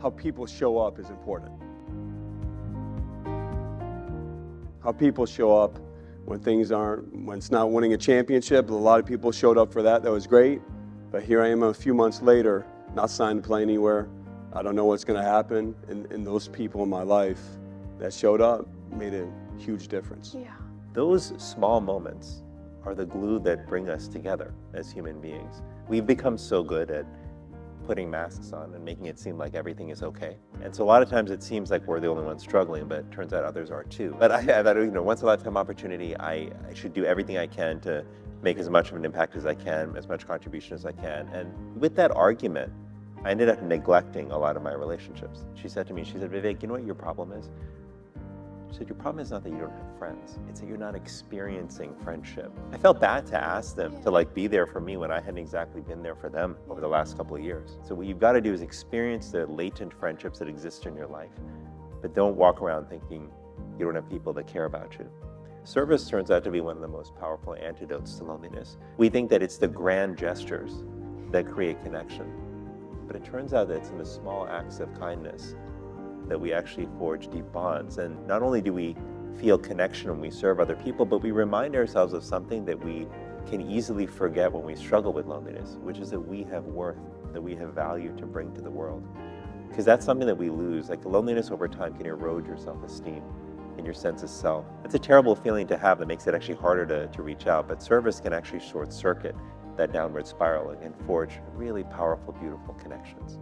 how people show up is important. How people show up when when it's not winning a championship. A lot of people showed up for that. That was great. But here I am a few months later, not signed to play anywhere. I don't know what's going to happen. And those people in my life that showed up made a huge difference. Yeah. Those small moments are the glue that bring us together as human beings. We've become so good at putting masks on and making it seem like everything is okay. And so a lot of times it seems like we're the only ones struggling, but it turns out others are too. But I have that, once in a lifetime opportunity. I should do everything I can to make as much of an impact as I can, as much contribution as I can. And with that argument, I ended up neglecting a lot of my relationships. She said to me, Vivek, you know what your problem is? She said, your problem is not that you don't have friends, it's that you're not experiencing friendship. I felt bad to ask them to be there for me when I hadn't exactly been there for them over the last couple of years. So what you've got to do is experience the latent friendships that exist in your life, but don't walk around thinking you don't have people that care about you. Service turns out to be one of the most powerful antidotes to loneliness. We think that it's the grand gestures that create connection, but it turns out that it's in the small acts of kindness that we actually forge deep bonds. And not only do we feel connection when we serve other people, but we remind ourselves of something that we can easily forget when we struggle with loneliness, which is that we have worth, that we have value to bring to the world. Because that's something that we lose. Loneliness over time can erode your self-esteem and your sense of self. It's a terrible feeling to have that makes it actually harder to reach out, but service can actually short circuit that downward spiral and forge really powerful, beautiful connections.